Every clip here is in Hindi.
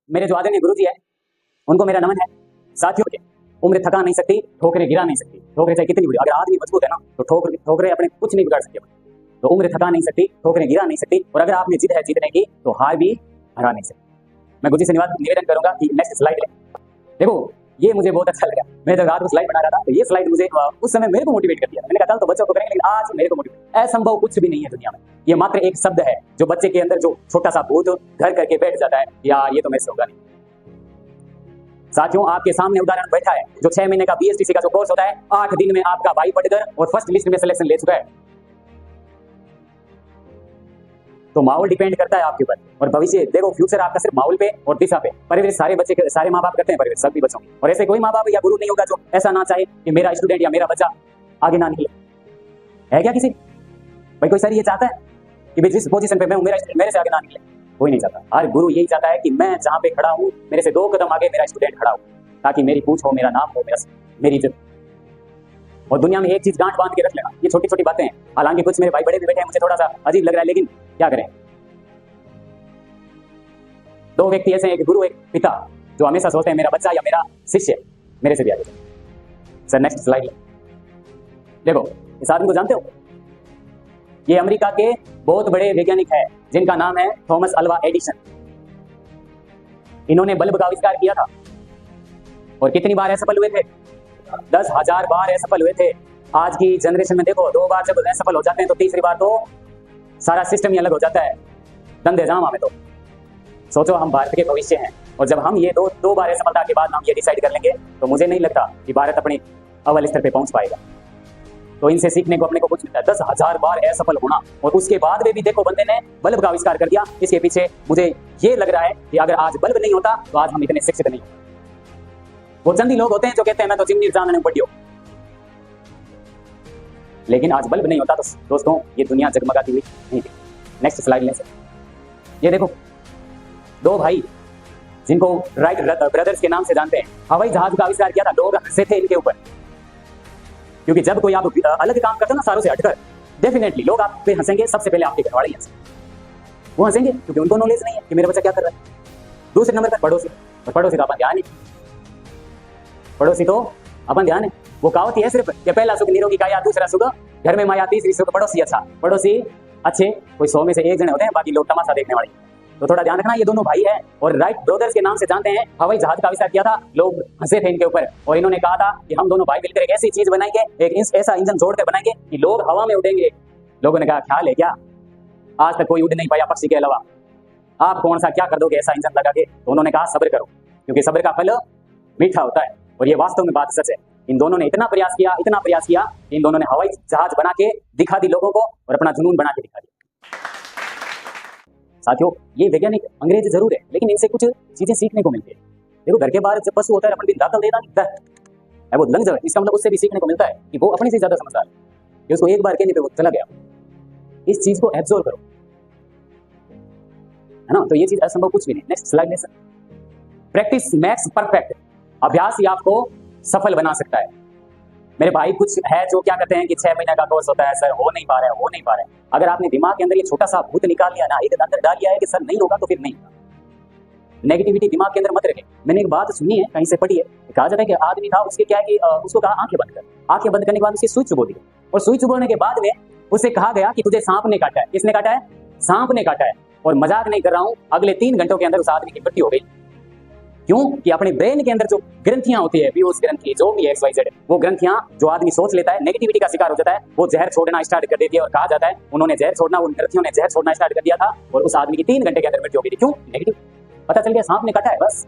मेरे जो आदरणीय गुरु जी है उनको मेरा नमन है। साथियों के उम्र थका नहीं सकती, ठोकरें गिरा नहीं सकती। ठोकरें चाहे कितनी बड़ी, अगर आदमी मजबूत है ना तो ठोकरें अपने कुछ नहीं बिगाड़ सकती। तो उम्र थका नहीं सकती, ठोकरें गिरा नहीं सकती, और अगर आप में जिद है जीतने की तो हार भी हरा नहीं सकती। मैं गुरु जी से निवेदन करूंगा कि नेक्स्ट स्लाइड ले। देखो ये मुझे बहुत अच्छा लगा। मैं जब रात को स्लाइड बना रहा था तो ये स्लाइड मुझे उस समय मेरे को मोटिवेट कर दिया। मैंने कहा कल तो बच्चों को करेंगे, लेकिन आज मेरे को मोटिवेट। असंभव कुछ भी नहीं है दुनिया में। ये मात्र एक शब्द है जो बच्चे के अंदर जो छोटा सा भूत घर करके बैठ जाता है, यार ये तो मैं से होगा नहीं। साथियों आपके सामने उदाहरण बैठा है जो 6 महीने का बीएसटीसी का जो कोर्स होता है, 8 दिन में आपका भाई पढ़कर और फर्स्ट लिस्ट में सिलेक्शन ले चुका है। तो माहौल डिपेंड करता है आपके ऊपर, और भविष्य देखो फ्यूचर आपका सिर्फ माहौल पे और दिशा पे। परवरिश सारे माँ बाप करते हैं, परवरिश सभी बच्चों की, और ऐसे कोई माँ बाप या गुरु नहीं होगा जो ऐसा ना चाहे कि मेरा स्टूडेंट या मेरा बच्चा आगे ना निकले। है क्या किसी भाई कोई सर ये चाहता है कि जिस पोजीशन पे मैं हूं मेरे से आगे ना निकले? कोई नहीं चाहता। हर गुरु यही चाहता है कि मैं जहां पे खड़ा हूं मेरे से 2 कदम आगे मेरा स्टूडेंट खड़ा हो, ताकि मेरी पूछ हो, मेरा नाम हो, मेरी इज्जत। और दुनिया में एक चीज गांठ बांध के रख लेना, ये छोटी छोटी बातें हैं। हालांकि कुछ मेरे भाई बड़े भी बैठे हैं, मुझे थोड़ा सा अजीब लग रहा है, लेकिन क्या करें। 2 व्यक्ति ऐसे हैं, एक गुरु एक पिता, जो हमेशा सोचते हैं मेरा बच्चा या मेरा शिष्य मेरे से भी आगे। Sir next slide. देखो इस आदमी को जानते हो? ये अमेरिका के बहुत बड़े वैज्ञानिक है जिनका नाम है थॉमस अल्वा एडिसन। इन्होंने बल्ब का आविष्कार किया था, और कितनी बार असफल हुए थे? 10,000 बार असफल हुए थे। आज की जनरेशन में देखो 2 बार जब असफल हो जाते हैं तो तीसरी बार तो सारा सिस्टम ही अलग हो जाता है, धंधे जामा में। तो सोचो हम भारत के भविष्य हैं, और जब हम ये दो बार असफलता के बाद हम ये डिसाइड कर लेंगे तो मुझे नहीं लगता कि भारत अपने अव्वल स्तर पे पहुंच पाएगा। तो इनसे सीखने को अपने को कुछ मिलता है। 10,000 बार असफल होना, और उसके बाद में भी देखो बंदे ने बल्ब का आविष्कार कर दिया। इसके पीछे मुझे ये लग रहा है कि अगर आज बल्ब नहीं होता तो आज हम इतने शिक्षित नहीं होते। वो चंद ही लोग होते हैं जो कहते हैं मैं तो जिम निर्जान में पढ़ी हो, लेकिन आज बल्ब नहीं होता तो दोस्तों ये दुनिया जगमगाती हुई नहीं थी। नेक्स्ट स्लाइड लें सर। ये देखो 2 भाई जिनको राइट ब्रदर्स के नाम से जानते हैं, हवाई जहाज का आविष्कार किया था। लोग हंसे थे इनके ऊपर, क्योंकि जब कोई आप अलग काम करते हो ना सारों से हटकर, डेफिनेटली लोग आप पे हंसेंगे। सबसे पहले आपके घरवाले हंसेंगे, वो हंसेंगे क्योंकि उनको नॉलेज नहीं है कि मेरा बच्चा क्या कर रहा है। दूसरे नंबर पर पड़ोसी, और पड़ोसी का अपन ध्यान है, पड़ोसी तो अपन ध्यान है। वो कहावत ही है सिर्फ कि पहला सुख निरोगी काया, दूसरा सुख घर में माया, तीसरी सुख पड़ोसी अच्छा। पड़ोसी अच्छे कोई 100 में से 1 जने होते हैं, बाकी लोग तमाशा देखने वाले। तो थोड़ा ध्यान रखना, ये दोनों भाई हैं और राइट ब्रदर्स के नाम से जानते हैं। हवाई जहाज का आविष्कार किया था, लोग हंसे थे इनके ऊपर, और इन्होंने कहा था कि हम दोनों भाई मिलकर एक ऐसी चीज बनाएंगे, एक ऐसा इंजन जोड़कर बनाएंगे कि लोग हवा में उड़ेंगे। लोगों ने कहा ख्याल है क्या? आज तक कोई उड़ नहीं पाया पक्षी के अलावा, आप कौन सा क्या कर दोगे ऐसा इंजन लगा के? तो उन्होंने कहा सब्र करो, क्योंकि सब्र का फल मीठा होता है। और ये वास्तव में बात सच है। इन दोनों ने इतना प्रयास किया कि इन दोनों ने हवाई जहाज बना के दिखा दी लोगों को, और अपना जुनून बना के दिखा दिया। साथियों ये वैज्ञानिक अंग्रेज जरूर है, लेकिन इनसे कुछ चीजें सीखने को मिलती है। देखो घर के बाहर जब पशु होता है अपन भी दातल देना है, वो लंग जाए, इसका मतलब उससे भी सीखने को मिलता है कि वो अपने से ज्यादा समझदार है, कि उसको एक बार कहने पे वो चला गया। इस चीज को एब्जॉर्व करो, है ना? तो ये चीज असंभव कुछ भी नहीं। Next slide lesson. Practice max perfect. अभ्यास ही आपको सफल बना सकता है। मेरे भाई कुछ है जो क्या कहते हैं कि 6 महीने का कोर्स होता है, सर हो नहीं पा रहा है। अगर आपने दिमाग के अंदर ये छोटा सा भूत निकाल लिया ना, एक अंदर डाल लिया है कि सर नहीं होगा, तो फिर नहीं होगा। नेगेटिविटी दिमाग के अंदर मत रखें। मैंने एक बात सुनी है, कहीं से पढ़ी है, कहा जाता है कि आदमी था, उसके क्या है कि उसको कहा आंखें बंद कर। आंखें बंद करने के बाद उसकी सुई चुबो दी, और सुई चुबोने के बाद में उसे कहा गया कि तुझे सांप ने काटा है। किसने काटा है? सांप ने काटा है। और मजाक नहीं कर रहा हूं, अगले 3 घंटों के अंदर उस आदमी की मृत्यु हो गई। क्यों? कि अपने ब्रेन के अंदर जो ग्रंथियां होती है, पीयूष ग्रंथि, जो भी XYZ, वो ग्रंथियां जो आदमी सोच लेता है, नेगेटिविटी का शिकार हो जाता है, वो जहर छोड़ना स्टार्ट कर देती है। और कहा जाता है उन ग्रंथियों ने जहर छोड़ना स्टार्ट कर दिया था, और उस आदमी की 3 घंटे के अंदर मृत्यु हो गई थी। क्यों? नेगेटिव। पता चल गया सांप ने काटा है, बस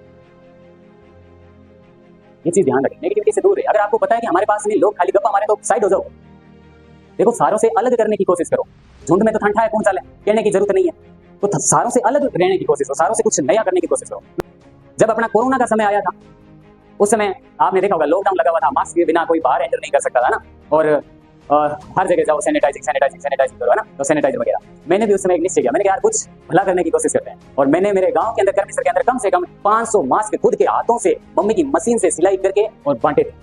ये चीज ध्यान रखें, नेगेटिविटी से दूर रहे। अगर आपको पता है कि हमारे पास में लोग खाली गप्पा मारे, तो साइड हो जाओ। देखो सारों से अलग करने की कोशिश करो। झुंड में तो ठंडा है, कौन चाले, कहने की जरूरत नहीं है। तो सारों से अलग रहने की कोशिश करो, सारों से कुछ नया करने की कोशिश करो। जब अपना कोरोना का समय आया था, उस समय आपने देखा होगा लॉकडाउन लगा हुआ था, मास्क के बिना कोई बाहर एंटर नहीं कर सकता था ना, और हर जगह जाओ सैनिटाइजिंग करो, है ना, तो सैनिटाइजर वगैरह। मैंने भी उस समय एक निश्चय किया, मैंने कहा यार कुछ भला करने की कोशिश करते हैं, और मैंने मेरे गांव के अंदर कर्मसर के अंदर कम से कम 500 मास्क खुद के हाथों से मम्मी की मशीन से सिलाई करके और बांटे थे।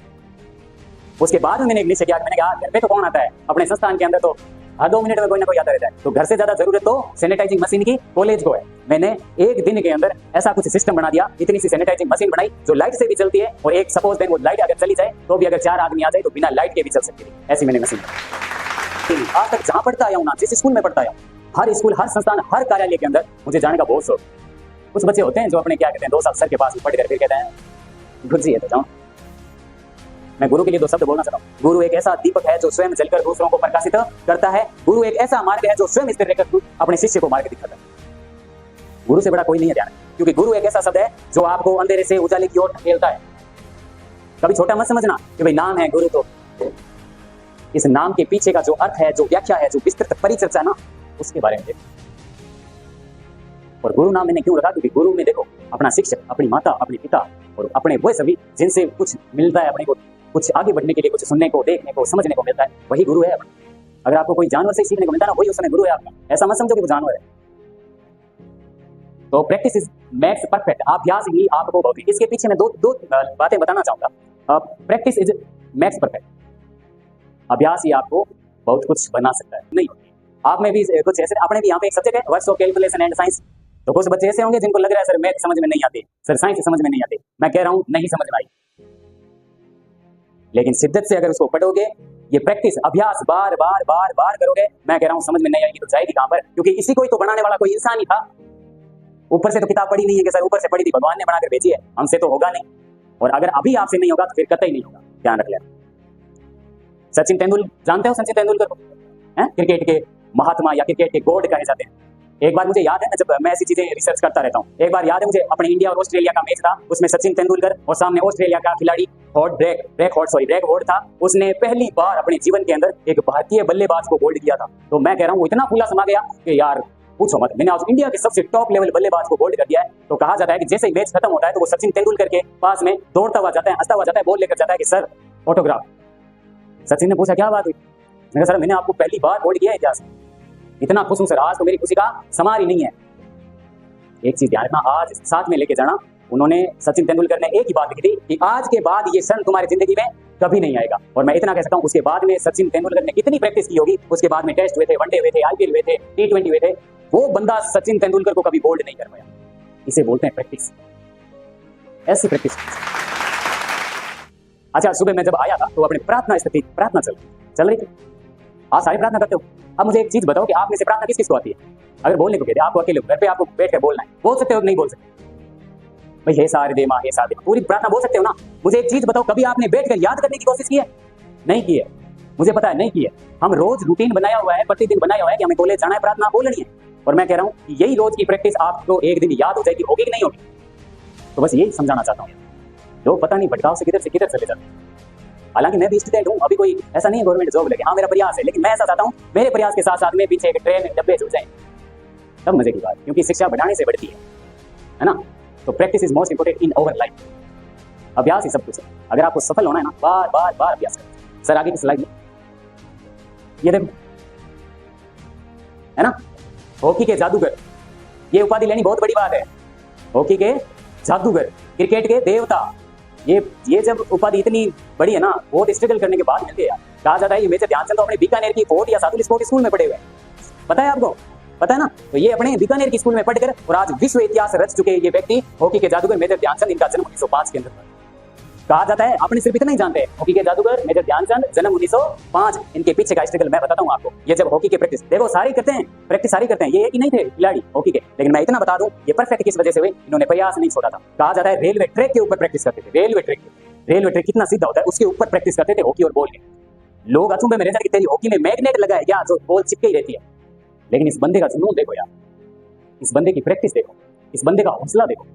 उसके बाद मैंने एक निश्चय किया, मैंने कहा घर पे तो कौन आता है, अपने संस्थान के अंदर तो हर 2 मिनट में कोई ना कोई आता रहता है। तो घर से ज्यादा जरूरत तो सैनिटाइजिंग मशीन की कॉलेज को है। मैंने एक दिन के अंदर ऐसा कुछ सिस्टम बना दिया, इतनी सी सैनिटाइजिंग मशीन बनाई जो लाइट से भी चलती है, और एक सपोज देन वो लाइट अगर चली जाए तो भी अगर 4 आदमी आ जाए तो बिना लाइट के भी चल सकती है, ऐसी मैंने मशीन बनाई। आज तक जहां पढ़ता आया हूं ना, जिस स्कूल में पढ़ता आया हूं, हर स्कूल, हर संस्थान, हर कार्यालय के अंदर मुझे जाने का बहुत शौक। कुछ बच्चे होते हैं जो अपने क्या कहते हैं 2 साल सर के पास पढ़ कर फिर कहते हैं गुरुजी है तो जाऊं। मैं गुरु के लिए 2 शब्द बोलना चाहता हूं। गुरु एक ऐसा दीपक है जो स्वयं जलकर दूसरों को प्रकाशित करता है। गुरु एक ऐसा मार्ग है जो स्वयं स्थिर रहकर अपने शिष्य को मार्ग दिखाता है। गुरु से बड़ा कोई नहीं है ध्यान, क्योंकि गुरु एक ऐसा शब्द है जो आपको अंधेरे से उजाले की ओर ढकेलता है। कभी छोटा मत समझना कि भाई नाम है गुरु, तो इस नाम के पीछे का जो अर्थ है, जो व्याख्या है, जो विस्तृत परिचर्चा है ना, उसके बारे में देखो। और गुरु नाम मैंने क्यों रखा? क्योंकि गुरु में देखो अपना शिक्षक, अपनी माता, अपने पिता और अपने वो सभी जिनसे कुछ मिलता है अपने को, कुछ आगे बढ़ने के लिए, कुछ सुनने को, देखने को, समझने को मिलता है, वही गुरु है। अगर आपको कोई जानवर से सीखने को मिलता है ना, वही उस समय गुरु है आपका। ऐसा मत समझो कि वो जानवर है। तो प्रैक्टिस इज मेक्स परफेक्ट, अभ्यास ही आपको बहुत। इसके पीछे मैं दो बातें बताना चाहूंगा। प्रैक्टिस इज मेक्स परफेक्ट, अभ्यास ही आपको बहुत कुछ बना सकता है। नहीं, आप में भी कुछ ऐसे, अपने भी यहाँ पे एक सब्जेक्ट है words of calculation and science. तो कुछ बच्चे ऐसे होंगे जिनको लग रहा है सर मैथ समझ में नहीं आती, सर साइंस समझ में नहीं आती। मैं कह रहा हूं नहीं समझ में आई, लेकिन शिद्दत से अगर उसको पढ़ोगे, ये प्रैक्टिस अभ्यास बार बार बार बार करोगे, मैं कह रहा हूं समझ में नहीं आएगी तो जाएगी कहां पर? क्योंकि इसी को ही तो बनाने वाला कोई इंसान ही था। ऊपर से तो किताब पढ़ी नहीं है कि सर ऊपर से पढ़ी थी, भगवान ने बनाकर भेजी है, हमसे तो होगा नहीं। और अगर अभी आपसे नहीं होगा तो फिर कतई नहीं होगा, ध्यान रख लेना। सचिन तेंदुलकर, जानते हो सचिन तेंदुलकर को? क्रिकेट के महात्मा या क्रिकेट के गॉड कहे जाते हैं। एक बार मुझे याद है, जब मैं ऐसी चीजें रिसर्च करता रहता हूँ, एक बार याद है मुझे, अपने इंडिया और ऑस्ट्रेलिया का मैच था, उसमें सचिन तेंदुलकर और सामने ऑस्ट्रेलिया का खिलाड़ी ब्रैक हॉर्ड था। उसने पहली बार अपने जीवन के अंदर एक भारतीय बल्लेबाज को बोल्ड किया था। तो मैं कह रहा हूँ वो इतना फूला समा गया कि यार पूछो मत, मैंने आज इंडिया के सबसे टॉप लेवल बल्लेबाज को बोल्ड कर दिया है। तो कहा जाता है कि जैसे ही मैच खत्म होता है तो वो सचिन तेंदुलकर के पास में दौड़ता हुआ जाता है, हंसता हुआ जाता है, बॉल लेकर जाता है कि सर ऑटोग्राफ। सचिन ने पूछा क्या बात हुई? मैंने कहा सर मैंने आपको पहली बार बोल्ड किया है इतिहास में, इतना खुश हूं सर, आज तो मेरी खुशी का समार ही नहीं है। एक चीज ध्यान रखना, आज साथ में लेके जाना, उन्होंने सचिन तेंदुलकर ने एक ही बात लिखी थी कि आज के बाद ये क्षण तुम्हारी जिंदगी में कभी नहीं आएगा। और मैं इतना कह सकता हूं उसके बाद में सचिन तेंदुलकर ने कितनी प्रैक्टिस की होगी, उसके बाद में टेस्ट हुए थे, वनडे हुए थे, आईपीएल हुए थे, T20 हुए थे, वो बंदा सचिन तेंदुलकर को कभी बोल्ड नहीं कर पाया। इसे बोलते हैं प्रैक्टिस, ऐसी प्रैक्टिस। अच्छा, सुबह मैं जब आया था तो अपने प्रार्थना स्थिति, प्रार्थना चल रही थी। आज सारी प्रार्थना करते हो। अब मुझे एक चीज बताओ कि आप में से प्रार्थना किस किस को आती है? अगर बोलने को कहते हैं, आपको अकेले घर पे आपको बैठ कर बोलना है, बोल सकते हो कि नहीं बोल सकते? भाई हे सारे दे माँ, हे सारे दे, पूरी प्रार्थना बोल सकते हो ना? मुझे एक चीज बताओ, कभी आपने बैठकर याद करने की कोशिश की है? नहीं की है, मुझे पता है नहीं की है। हम रोज रूटीन बनाया हुआ है, प्रतिदिन बनाया हुआ है कि हमें कॉलेज जाना है, प्रार्थना बोलनी है। और मैं कह रहा हूँ कि यही रोज की प्रैक्टिस आपको एक दिन याद हो जाएगी, होगी कि नहीं होगी? तो बस यही समझाना चाहता हूँ। लोग पता नहीं भटकाव से किधर चले जाते हैं। हालांकि मैं भी स्टूडेंट हूँ, अभी कोई ऐसा नहीं है गवर्नमेंट जॉब लगे, हाँ मेरा प्रयास है, लेकिन मैं ऐसा चाहता हूँ मेरे प्रयास के साथ साथ में पीछे एक ट्रेन डब्बे जुड़ जाए, तब मजे की बात, क्योंकि शिक्षा बढ़ाने से बढ़ती है ना। तो practice is most important in our life. अभ्यास ही सब कुछ है। अगर आपको सफल होना है ना, बार बार बार अभ्यास करें। सर आगे की स्लाइड में ये देखो, है ना, हॉकी के जादूगर, ये उपाधि लेनी बहुत बड़ी बात है। हॉकी के जादूगर, क्रिकेट के देवता, ये जब उपाधि इतनी बड़ी है ना, बहुत स्ट्रगल करने के बाद मिलती है। कहा जाता है ये मेजर ध्यानचंद तो अपने बीकानेर की फोर्ट या सादुल स्पोर्ट स्कूल में पढ़े हुए, पता है आपको, पता है ना? तो ये अपने बीकानेर की स्कूल में पढ़कर और आज विश्व इतिहास रच चुके ये व्यक्ति हॉकी के जादूगर मेजर ध्यानचंद, इनका जन्म 1905 के अंदर। कहा जाता है, आपने सिर्फ इतना ही जानते हैं, हॉकी के जादूगर मेजर ध्यानचंद, जन्म 1905। इनके पीछे का स्ट्रगल मैं बताता हूं आपको। ये जब हॉकी की प्रैक्टिस देखो, सारी करते हैं, प्रैक्टिस सारी करते हैं, ये एक ही नहीं थे खिलाड़ी हॉकी के, लेकिन मैं इतना बता दूं ये परफेक्ट किस वजह से हुए, इन्होंने प्रयास नहीं छोड़ा था। कहा जाता है रेलवे ट्रैक के ऊपर प्रैक्टिस करते थे, रेलवे ट्रैक कितना सीधा होता है, उसके ऊपर प्रैक्टिस करते थे हॉकी और बॉल के। लोग अचंभे में रहते कि तेरी हॉकी में मैग्नेट लगा है क्या, जो बॉल चिपके ही रहती है। लेकिन इस बंदे का जुनून देखो यार, इस बंदे की प्रैक्टिस देखो, इस बंदे का हौसला देखो।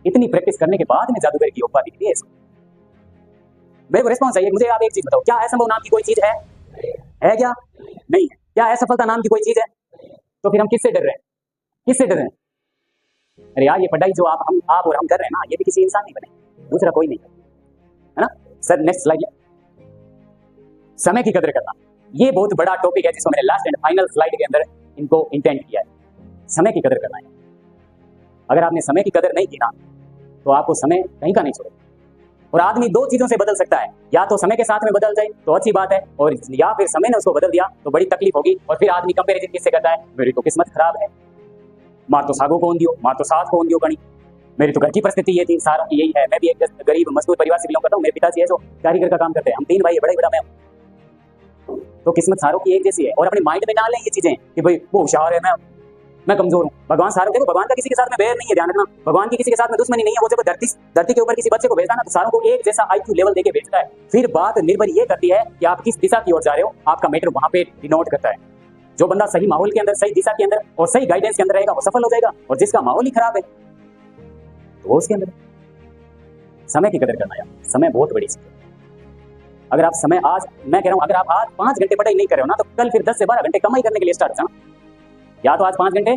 इतनी प्रैक्टिस करने के बाद में जादूगर की उपाधि दी है इसको। मेरे को रिस्पॉन्स चाहिए। मुझे आप एक चीज बताओ, क्या असंभव नाम की कोई चीज है क्या? नहीं है। क्या असफलता नाम की कोई चीज है? तो फिर हम किससे डर रहे हैं? किससे डर रहे हैं? अरे यार, ये पढ़ाई जो आप और हम कर रहे हैं ना, ये भी किसी इंसान नहीं बने, दूसरा कोई नहीं, है ना। Sir next slide. समय की कदर करना, ये बहुत बड़ा टॉपिक है जिसको मैंने लास्ट एंड फाइनल स्लाइड के अंदर इनको इंटेंट किया है। समय की कदर करना है। अगर आपने समय की कदर नहीं की ना, तो आपको समय कहीं का नहीं छोड़ेगा। और आदमी दो चीजों से बदल सकता है, या तो समय के साथ में बदल जाए तो अच्छी बात है, और या फिर समय ने उसको बदल दिया तो बड़ी तकलीफ होगी। और फिर आदमी कंपैरिजन किससे करता है, मेरी तो किस्मत खराब है, मार तो सागो कौन दियो, मार तो सास कौन दियो कणी, मेरी तो घर की परिस्थिति ये थी, सारा की यही है। मैं भी एक गरीब मजदूर परिवार से बिलोंग करता हूँ, मेरे पिताजी है जो कारीगर का काम करते हैं, हम 3 भाई, बड़ा ही बड़ा मैं हूं। तो किस्मत सारों की एक जैसी है। और अपने माइंड में ना लें ये चीजें कि भाई वो होशियार है, मैं कमजोर हूँ। भगवान सारों, देखो भगवान का किसी के साथ में बैर नहीं है, ध्यान रखना, भगवान की किसी के साथ में दुश्मनी नहीं है। वो जब धरती के ऊपर किसी बच्चे को भेजता है ना, तो सारों को एक जैसा IQ लेवल देके भेजता है। फिर बात निर्भर ये करती है कि आप किस दिशा की ओर जा रहे हो, आपका मैटर वहां पे डिनोट करता है। जो बंदा सही माहौल के अंदर, सही दिशा के अंदर और सही गाइडेंस के अंदर रहेगा वो सफल हो जाएगा, और जिसका माहौल ही खराब है तो उसके अंदर। समय की कदर करना यार, समय बहुत बड़ी चीज है। अगर आप समय आज, मैं कह रहा हूं, अगर आप आज 5 घंटे पढ़ाई नहीं कर रहे हो ना, तो कल फिर 10 से 12 घंटे कमाई करने के लिए स्टार्ट करना। या तो आज 5 घंटे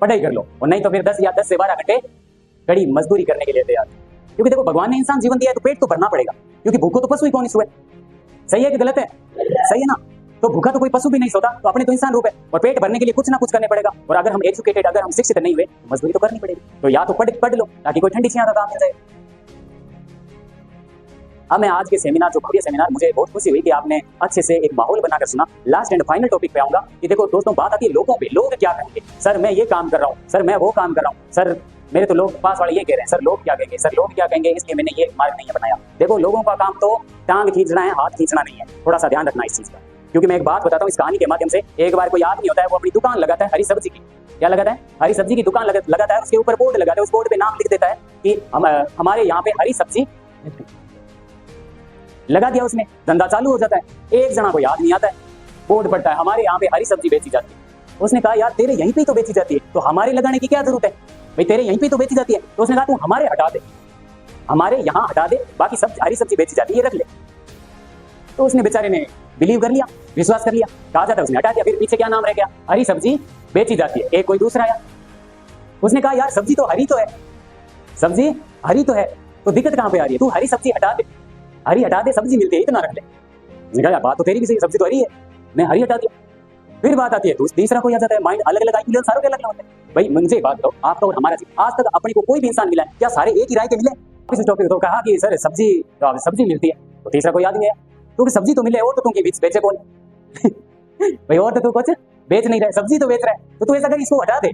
पढ़ाई कर लो, और नहीं तो फिर 10 से 12 घंटे कड़ी मजदूरी करने के लिए तैयार। क्योंकि देखो भगवान ने इंसान जीवन दिया है तो पेट तो भरना पड़ेगा, क्योंकि भूखो तो पशु ही कौन सोए। सही है कि गलत है? सही है ना? तो भूखा तो कोई पशु भी नहीं सोता, तो अपने तो इंसान रूप है, और पेट भरने के लिए कुछ ना कुछ करने पड़ेगा। और अगर हम एजुकेटेड, अगर हम शिक्षित नहीं हुए, मजदूरी तो करनी पड़ेगी। तो या तो पढ़ लो ताकि कोई ठंडी छिया का काम मिल जाए। अब मैं आज के सेमिनार, जो भव्य सेमिनार, मुझे बहुत खुशी हुई कि आपने अच्छे से एक माहौल बनाकर सुना। लास्ट एंड फाइनल टॉपिक पे आऊंगा कि देखो दोस्तों, बात आती है लोगों पे, लोग क्या कहेंगे, सर मैं ये काम कर रहा हूँ, सर मैं वो काम कर रहा हूँ, सर मेरे तो लोग पास वाले ये कह रहे हैं, सर लोग क्या कहेंगे, सर लोग क्या कहेंगे, इसलिए मैंने ये मार्ग नहीं बनाया। देखो लोगों का काम तो टांग खींचना है, हाथ खींचना नहीं है, थोड़ा सा ध्यान रखना इस चीज का। क्योंकि मैं एक बात बताता हूँ इस कहानी के माध्यम से। एक बार कोई आदमी होता है, वो अपनी दुकान लगाता है हरी सब्जी की। क्या लगाता है? हरी सब्जी की दुकान लगाता है। उसके ऊपर बोर्ड लगाता है, उस बोर्ड पे नाम लिख देता है कि हमारे यहाँ पे हरी सब्जी लगा दिया। उसने धंधा चालू हो जाता है। एक जना कोई आदमी आता है, बोर्ड पड़ता है हमारे यहाँ पे हरी सब्जी बेची जाती है। उसने कहा यार तेरे यहीं पे तो बेची जाती है, तो हमारे लगाने की क्या जरूरत है भाई, तेरे यहीं पे तो बेची जाती है। तो उसने कहा तू हमारे हटा दे, हमारे यहाँ हटा दे, बाकी सब हरी सब्जी बेची जाती है, ये रख ले। तो उसने बेचारे ने बिलीव कर लिया, विश्वास कर लिया, कहा जाता है उसने हटा दिया। फिर पीछे क्या नाम रह गया, हरी सब्जी बेची जाती है। एक कोई दूसरा आया, उसने कहा यार सब्जी तो हरी तो है, सब्जी हरी तो है, तो दिक्कत कहां पे आ रही है, तू हरी सब्जी हटा दे, हरी हटा दे, सब्जी मिलती है इतना रख ले। उसने कहा बात तो तेरी भी सही, सब्जी तो हरी है, मैं हरी हटा दिया। फिर बात आती है तो तीसरा कोई आ जाता है। माइंड अलग अलग IQ लेवल सारों के अलग होते हैं। भाई मुझे बात बताओ, आपका और हमारा आज तक अपने को कोई भी इंसान मिला है क्या, सारे एक ही राय के मिले? इस टॉपिक तो कहा कि सर सब्जी मिलती है, तो तीसरा कोई आदमी है क्योंकि सब्जी तो मिले, और तो तुम बेचे कौन भाई, और तो तू कुछ बेच नहीं रहा, सब्जी तो बेच रहा है, तो तू ऐसा कर इसको हटा दे,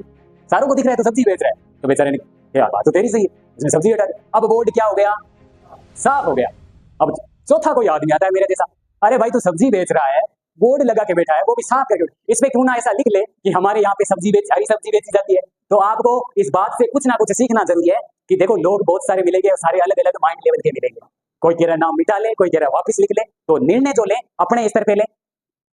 सारों को दिख रहा है तो सब्जी बेच रहा है। तो बेचारे ने यार बात तो तेरी सही है, उसने सब्जी हटा दी। अब बोर्ड क्या हो गया, साफ हो गया। अब चौथा कोई आदमी आता है मेरे जैसा, अरे भाई तू सब्जी बेच रहा है, बोर्ड लगा के बैठा है, वो भी साफ करके, इस पे क्यों ना ऐसा लिख ले कि हमारे यहाँ पे हरी सब्जी बेची जाती है। तो आपको इस बात से कुछ ना कुछ सीखना जरूरी है कि देखो लोग बहुत सारे मिलेंगे और सारे अलग अलग माइंड लेवल के मिलेंगे। कोई कह रहा है नाम मिटा ले, कोई कह रहा है वापस लिख ले। तो निर्णय जो ले अपने स्तर पे ले,